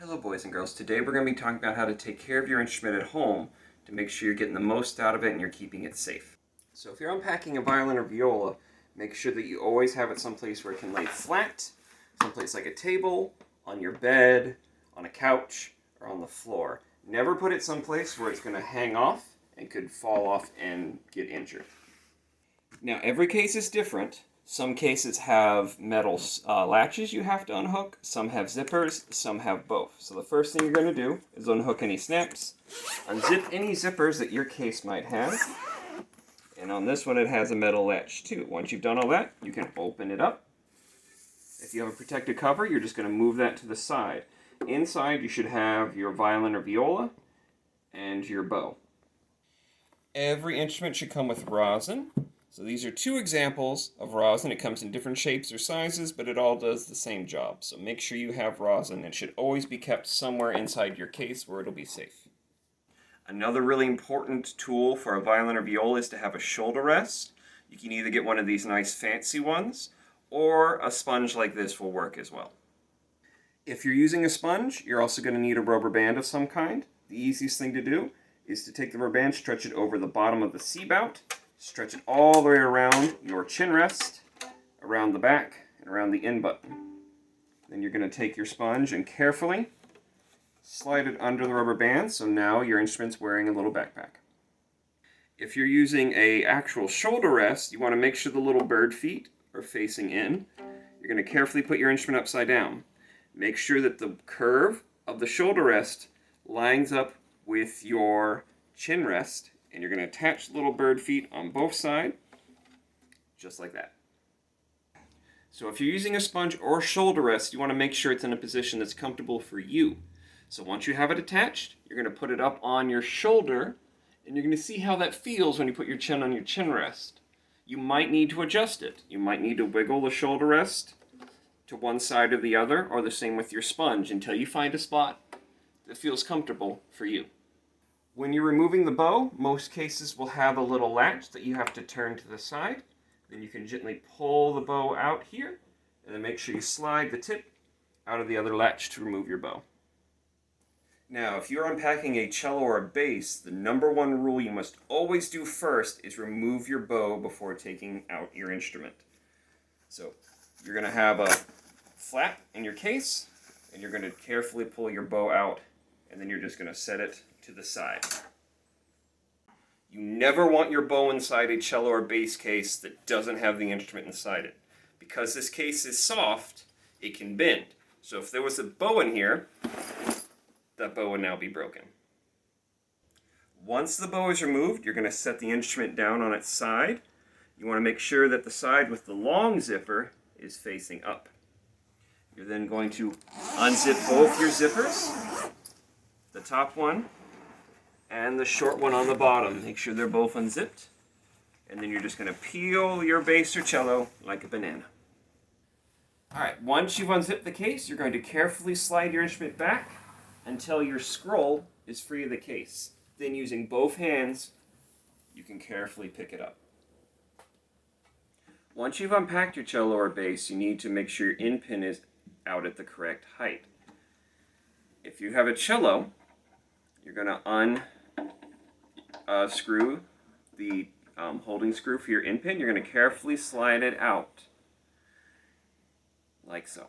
Hello boys and girls, today we're going to be talking about how to take care of your instrument at home to make sure you're getting the most out of it and you're keeping it safe. So if you're unpacking a violin or viola, make sure that you always have it someplace where it can lay flat, someplace like a table, on your bed, on a couch, or on the floor. Never put it someplace where it's going to hang off and could fall off and get injured. Now every case is different. Some cases have metal latches you have to unhook, some have zippers, some have both. So the first thing you're going to do is unhook any snaps, unzip any zippers that your case might have, and on this one it has a metal latch too. Once you've done all that, you can open it up. If you have a protected cover, you're just going to move that to the side. Inside you should have your violin or viola and your bow. Every instrument should come with rosin. So these are two examples of rosin. It comes in different shapes or sizes, but it all does the same job. So make sure you have rosin. It should always be kept somewhere inside your case where it'll be safe. Another really important tool for a violin or viola is to have a shoulder rest. You can either get one of these nice fancy ones, or a sponge like this will work as well. If you're using a sponge, you're also going to need a rubber band of some kind. The easiest thing to do is to take the rubber band, stretch it over the bottom of the C-bout, stretch it all the way around your chin rest, around the back, and around the in button. Then you're going to take your sponge and carefully slide it under the rubber band, so now your instrument's wearing a little backpack. If you're using an actual shoulder rest, you want to make sure the little bird feet are facing in. You're going to carefully put your instrument upside down. Make sure that the curve of the shoulder rest lines up with your chin rest, and you're going to attach the little bird feet on both sides, just like that. So if you're using a sponge or shoulder rest, you want to make sure it's in a position that's comfortable for you. So once you have it attached, you're going to put it up on your shoulder, and you're going to see how that feels when you put your chin on your chin rest. You might need to adjust it. You might need to wiggle the shoulder rest to one side or the other, or the same with your sponge, until you find a spot that feels comfortable for you. When you're removing the bow, most cases will have a little latch that you have to turn to the side. Then you can gently pull the bow out here, and then make sure you slide the tip out of the other latch to remove your bow. Now, if you're unpacking a cello or a bass, the number one rule you must always do first is remove your bow before taking out your instrument. So you're going to have a flap in your case, and you're going to carefully pull your bow out, and then you're just going to set it to the side. You never want your bow inside a cello or bass case that doesn't have the instrument inside it. Because this case is soft, it can bend. So if there was a bow in here, that bow would now be broken. Once the bow is removed, you're going to set the instrument down on its side. You want to make sure that the side with the long zipper is facing up. You're then going to unzip both your zippers, the top one and the short one on the bottom. Make sure they're both unzipped. And then you're just going to peel your bass or cello like a banana. Alright, once you've unzipped the case, you're going to carefully slide your instrument back until your scroll is free of the case. Then using both hands, you can carefully pick it up. Once you've unpacked your cello or bass, you need to make sure your in pin is out at the correct height. If you have a cello, you're going to unscrew the holding screw for your in pin. You're going to carefully slide it out, like so.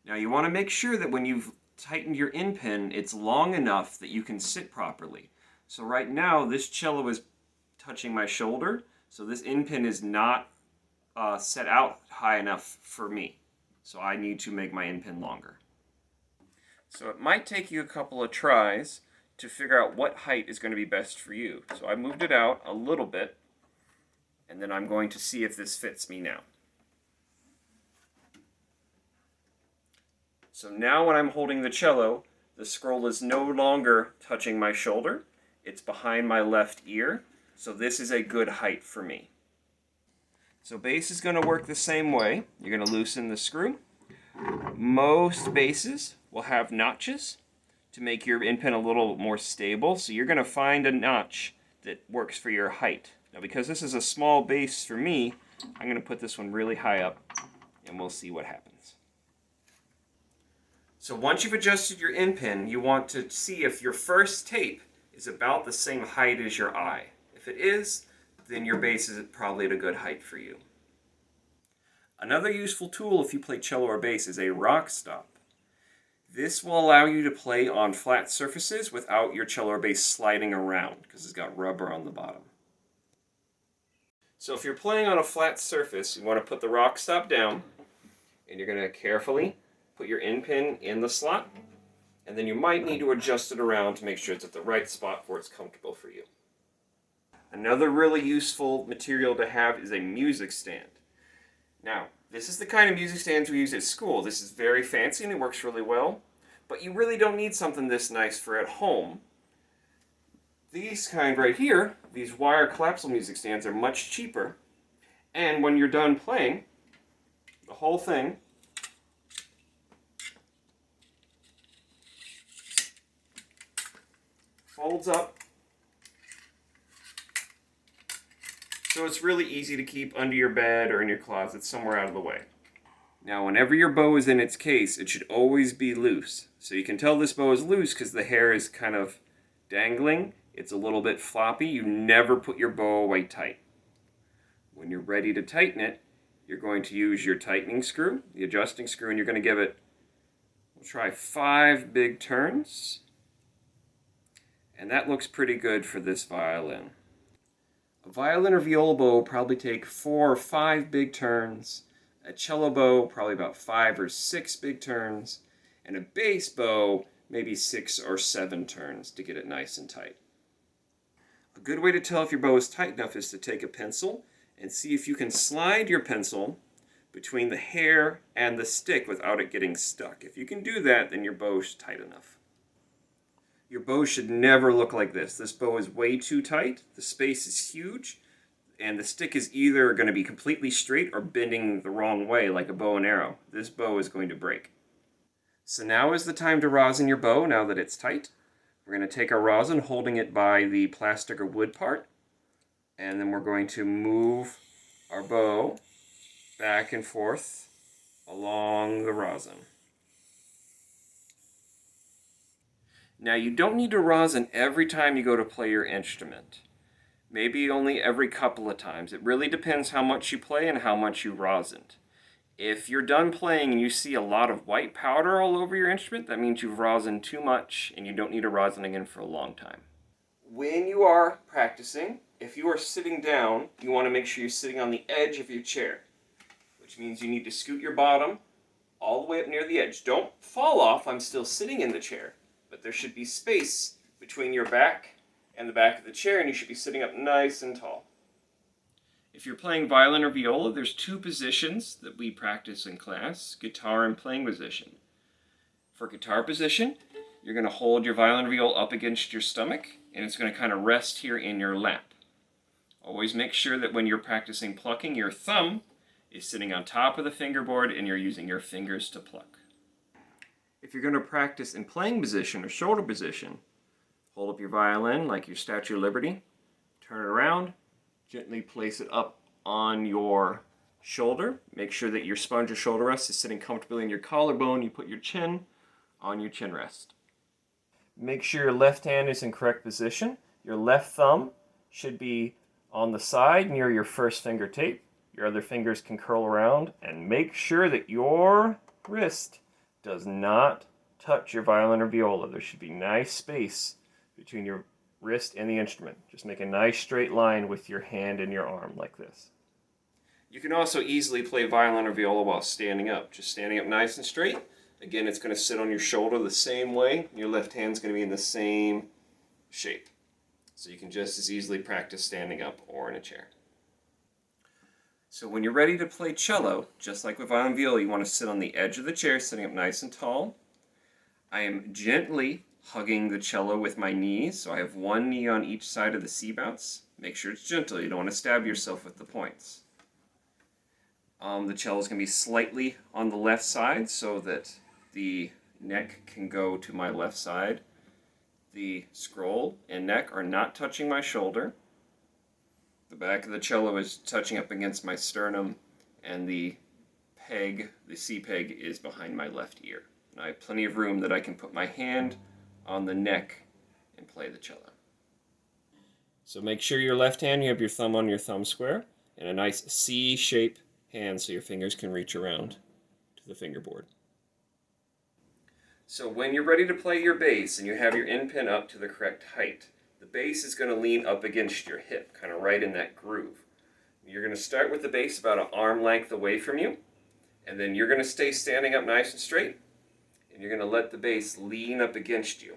Now you want to make sure that when you've tightened your in pin, it's long enough that you can sit properly. So right now, this cello is touching my shoulder, so this in pin is not set out high enough for me. So I need to make my in pin longer. So it might take you a couple of tries to figure out what height is going to be best for you. So I moved it out a little bit, and then I'm going to see if this fits me now. So now when I'm holding the cello, the scroll is no longer touching my shoulder. It's behind my left ear, so this is a good height for me. So bass is going to work the same way. You're going to loosen the screw. Most basses will have notches to make your in pin a little more stable, so you're going to find a notch that works for your height. Now because this is a small bass for me, I'm going to put this one really high up, and we'll see what happens. So once you've adjusted your in pin, you want to see if your first tape is about the same height as your eye. If it is, then your bass is probably at a good height for you. Another useful tool if you play cello or bass is a rock stop. This will allow you to play on flat surfaces without your cello or bass sliding around because it's got rubber on the bottom. So if you're playing on a flat surface, you want to put the rock stop down, and you're going to carefully put your in pin in the slot, and then you might need to adjust it around to make sure it's at the right spot where it's comfortable for you. Another really useful material to have is a music stand. Now, this is the kind of music stands we use at school. This is very fancy and it works really well, but you really don't need something this nice for at home. These kind right here, these wire collapsible music stands, are much cheaper, and when you're done playing, the whole thing folds up, so it's really easy to keep under your bed or in your closet somewhere out of the way. Now, whenever your bow is in its case, it should always be loose. So you can tell this bow is loose because the hair is kind of dangling. It's a little bit floppy. You never put your bow away tight. When you're ready to tighten it, you're going to use your tightening screw, the adjusting screw, and you're going to give it, we'll try 5 big turns. And that looks pretty good for this violin. A violin or viola bow will probably take 4 or 5 big turns. A cello bow, probably about 5 or 6 big turns. And a bass bow, maybe 6 or 7 turns to get it nice and tight. A good way to tell if your bow is tight enough is to take a pencil and see if you can slide your pencil between the hair and the stick without it getting stuck. If you can do that, then your bow is tight enough. Your bow should never look like this. This bow is way too tight, the space is huge, and the stick is either going to be completely straight or bending the wrong way like a bow and arrow. This bow is going to break. So now is the time to rosin your bow now that it's tight. We're going to take our rosin, holding it by the plastic or wood part, and then we're going to move our bow back and forth along the rosin. Now, you don't need to rosin every time you go to play your instrument. Maybe only every couple of times. It really depends how much you play and how much you rosined. If you're done playing and you see a lot of white powder all over your instrument, that means you've rosined too much and you don't need to rosin again for a long time. When you are practicing, if you are sitting down, you want to make sure you're sitting on the edge of your chair, which means you need to scoot your bottom all the way up near the edge. Don't fall off. I'm still sitting in the chair, but there should be space between your back and the back of the chair, and you should be sitting up nice and tall. If you're playing violin or viola, there's 2 positions that we practice in class, guitar and playing position. For guitar position, you're going to hold your violin or viola up against your stomach, and it's going to kind of rest here in your lap. Always make sure that when you're practicing plucking, your thumb is sitting on top of the fingerboard and you're using your fingers to pluck. If you're going to practice in playing position or shoulder position, hold up your violin like your Statue of Liberty, turn it around, gently place it up on your shoulder. Make sure that your sponge or shoulder rest is sitting comfortably in your collarbone. You put your chin on your chin rest. Make sure your left hand is in correct position. Your left thumb should be on the side near your first finger tape. Your other fingers can curl around, and make sure that your wrist does not touch your violin or viola. There should be nice space between your wrist and the instrument. Just make a nice straight line with your hand and your arm like this. You can also easily play violin or viola while standing up. Just standing up nice and straight. Again, it's going to sit on your shoulder the same way. Your left hand's going to be in the same shape. So you can just as easily practice standing up or in a chair. So when you're ready to play cello, just like with violin and viola, you want to sit on the edge of the chair, sitting up nice and tall. I am gently hugging the cello with my knees, so I have one knee on each side of the C bounce. Make sure it's gentle. You don't want to stab yourself with the points. The cello is going to be slightly on the left side so that the neck can go to my left side. The scroll and neck are not touching my shoulder. The back of the cello is touching up against my sternum, and the peg, the C peg, is behind my left ear. and I have plenty of room that I can put my hand on the neck and play the cello. So make sure your left hand, you have your thumb on your thumb square, and a nice C-shape hand so your fingers can reach around to the fingerboard. So when you're ready to play your bass and you have your end pin up to the correct height, the bass is going to lean up against your hip, kind of right in that groove. You're going to start with the bass about an arm length away from you, and then you're going to stay standing up nice and straight, and you're going to let the bass lean up against you.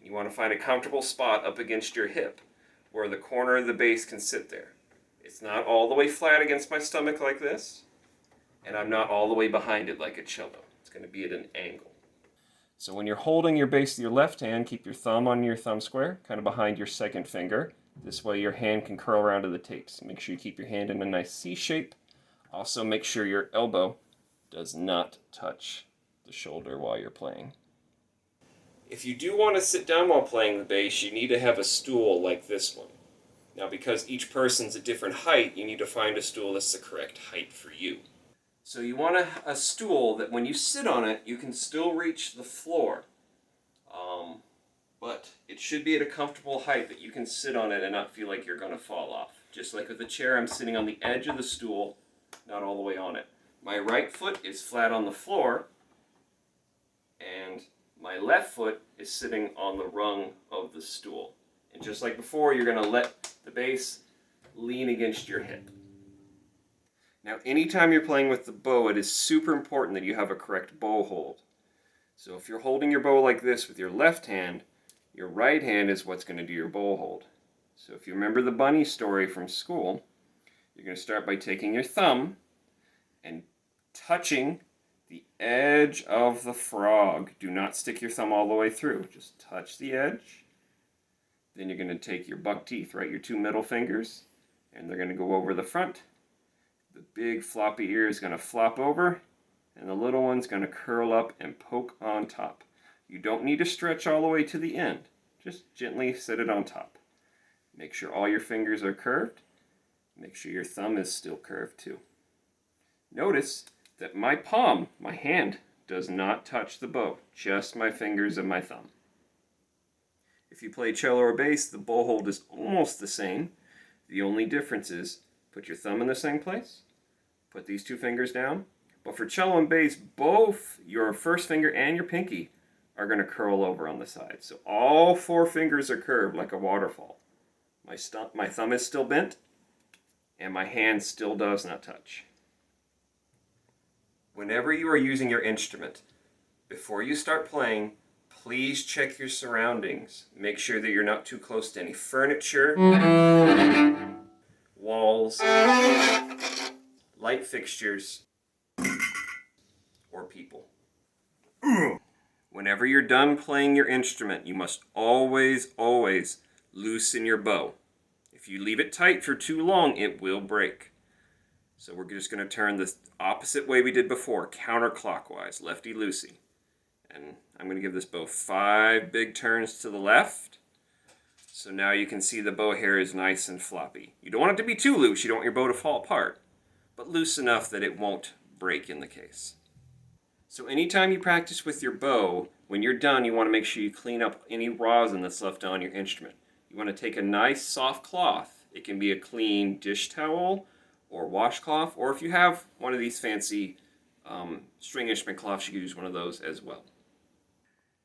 You want to find a comfortable spot up against your hip where the corner of the bass can sit there. It's not all the way flat against my stomach like this, and I'm not all the way behind it like a cello. It's going to be at an angle. So when you're holding your bass with your left hand, keep your thumb on your thumb square, kind of behind your second finger. This way your hand can curl around to the tapes. Make sure you keep your hand in a nice C shape. Also make sure your elbow does not touch the shoulder while you're playing. If you do want to sit down while playing the bass, you need to have a stool like this one. Now because each person's a different height, you need to find a stool that's the correct height for you. So you want a stool that when you sit on it, you can still reach the floor. But it should be at a comfortable height that you can sit on it and not feel like you're going to fall off. Just like with the chair, I'm sitting on the edge of the stool, not all the way on it. My right foot is flat on the floor, and my left foot is sitting on the rung of the stool. And just like before, you're going to let the bass lean against your hip. Now, anytime you're playing with the bow, it is super important that you have a correct bow hold. So if you're holding your bow like this with your left hand, your right hand is what's going to do your bow hold. So if you remember the bunny story from school, you're going to start by taking your thumb and touching the edge of the frog. Do not stick your thumb all the way through. Just touch the edge. Then you're going to take your buck teeth, right, your two middle fingers, and they're going to go over the front. The big floppy ear is going to flop over, and the little one's going to curl up and poke on top. You don't need to stretch all the way to the end. Just gently sit it on top. Make sure all your fingers are curved. Make sure your thumb is still curved too. Notice that my palm, my hand, does not touch the bow, just my fingers and my thumb. If you play cello or bass, the bow hold is almost the same. The only difference is put your thumb in the same place, put these two fingers down. But for cello and bass, both your first finger and your pinky are going to curl over on the side. So all four fingers are curved like a waterfall. My thumb is still bent, and my hand still does not touch. Whenever you are using your instrument, before you start playing, please check your surroundings. Make sure that you're not too close to any furniture, walls, light fixtures, or people. Whenever you're done playing your instrument, you must always, always loosen your bow. If you leave it tight for too long, it will break. So we're just going to turn the opposite way we did before, counterclockwise, lefty-loosey. And I'm going to give this bow 5 big turns to the left. So now you can see the bow hair is nice and floppy. You don't want it to be too loose, you don't want your bow to fall apart, but loose enough that it won't break in the case. So anytime you practice with your bow, when you're done, you want to make sure you clean up any rosin that's left on your instrument. You want to take a nice soft cloth. It can be a clean dish towel or washcloth, or if you have one of these fancy string instrument cloths, you can use one of those as well.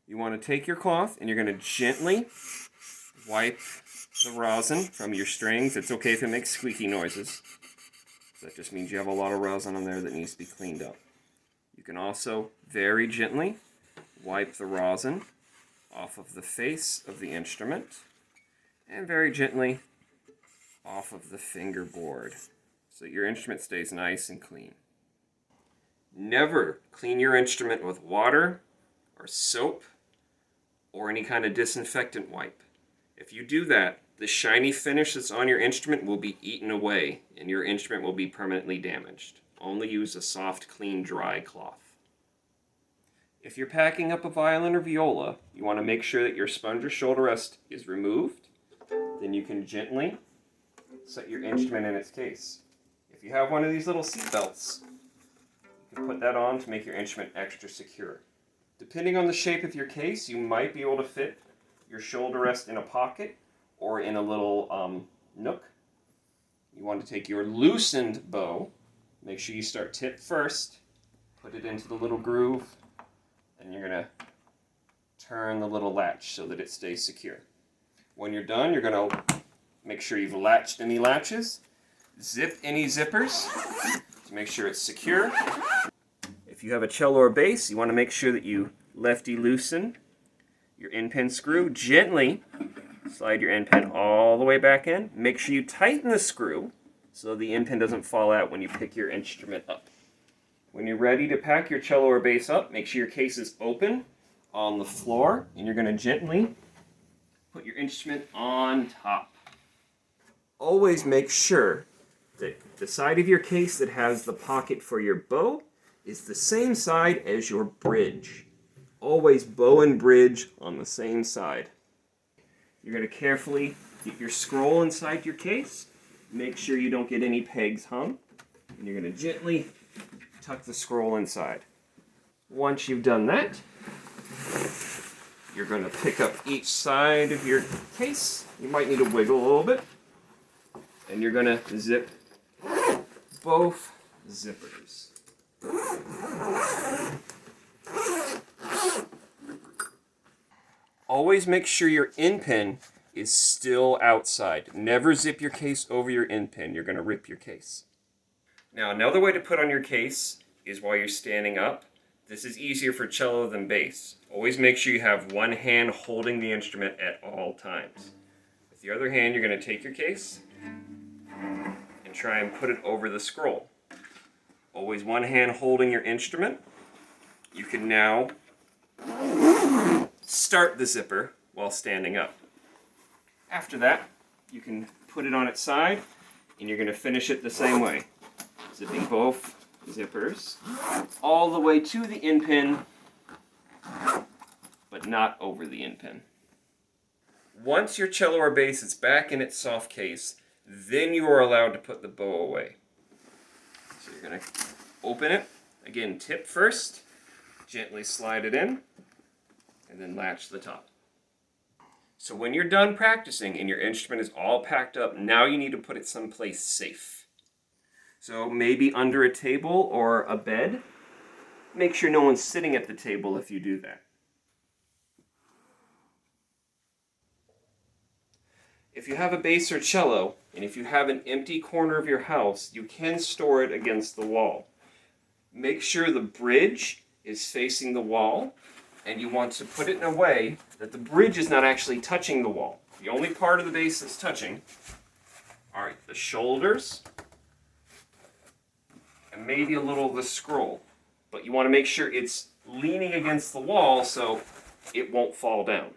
You want to take your cloth and you're going to gently wipe the rosin from your strings. It's okay if it makes squeaky noises. That just means you have a lot of rosin on there that needs to be cleaned up. You can also very gently wipe the rosin off of the face of the instrument and very gently off of the fingerboard so that your instrument stays nice and clean. Never clean your instrument with water or soap or any kind of disinfectant wipe. If you do that, the shiny finish that's on your instrument will be eaten away and your instrument will be permanently damaged. Only use a soft, clean, dry cloth. If you're packing up a violin or viola, you want to make sure that your sponge or shoulder rest is removed. Then you can gently set your instrument in its case. If you have one of these little seat belts, you can put that on to make your instrument extra secure. Depending on the shape of your case, you might be able to fit your shoulder rest in a pocket or in a little nook. You want to take your loosened bow. Make sure you start tip first. Put it into the little groove. And you're going to turn the little latch so that it stays secure. When you're done, you're going to make sure you've latched any latches. Zip any zippers to make sure it's secure. If you have a cello or bass, you want to make sure that you lefty loosen your end pin screw. Gently slide your end pin all the way back in. Make sure you tighten the screw so the end pin doesn't fall out when you pick your instrument up. When you're ready to pack your cello or bass up, make sure your case is open on the floor, and you're going to gently put your instrument on top. Always make sure that the side of your case that has the pocket for your bow is the same side as your bridge. Always bow and bridge on the same side. You're going to carefully get your scroll inside your case. Make sure you don't get any pegs hung. And you're going to gently tuck the scroll inside. Once you've done that, you're going to pick up each side of your case. You might need to wiggle a little bit. And you're going to zip both zippers. Always make sure your end pin is still outside. Never zip your case over your end pin. You're going to rip your case. Now, another way to put on your case is while you're standing up. This is easier for cello than bass. Always make sure you have one hand holding the instrument at all times. With the other hand, you're going to take your case and try and put it over the scroll. Always one hand holding your instrument. You can now start the zipper while standing up. After that, you can put it on its side, and you're going to finish it the same way. Zipping both zippers all the way to the end pin, but not over the end pin. Once your cello or bass is back in its soft case, then you are allowed to put the bow away. So you're going to open it. Again, tip first, gently slide it in, and then latch the top. So when you're done practicing and your instrument is all packed up, now you need to put it someplace safe. So maybe under a table or a bed. Make sure no one's sitting at the table if you do that. If you have a bass or cello, and if you have an empty corner of your house, you can store it against the wall. Make sure the bridge is facing the wall, and you want to put it in a way that the bridge is not actually touching the wall. The only part of the bass that's touching are the shoulders and maybe a little of the scroll. But you want to make sure it's leaning against the wall so it won't fall down.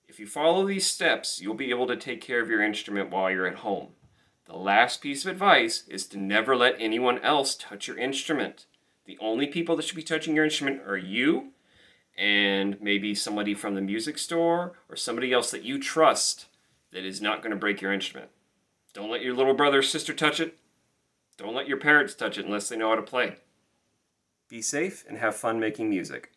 If you follow these steps, you'll be able to take care of your instrument while you're at home. The last piece of advice is to never let anyone else touch your instrument. The only people that should be touching your instrument are you and maybe somebody from the music store or somebody else that you trust that is not going to break your instrument. Don't let your little brother or sister touch it. Don't let your parents touch it unless they know how to play. Be safe and have fun making music.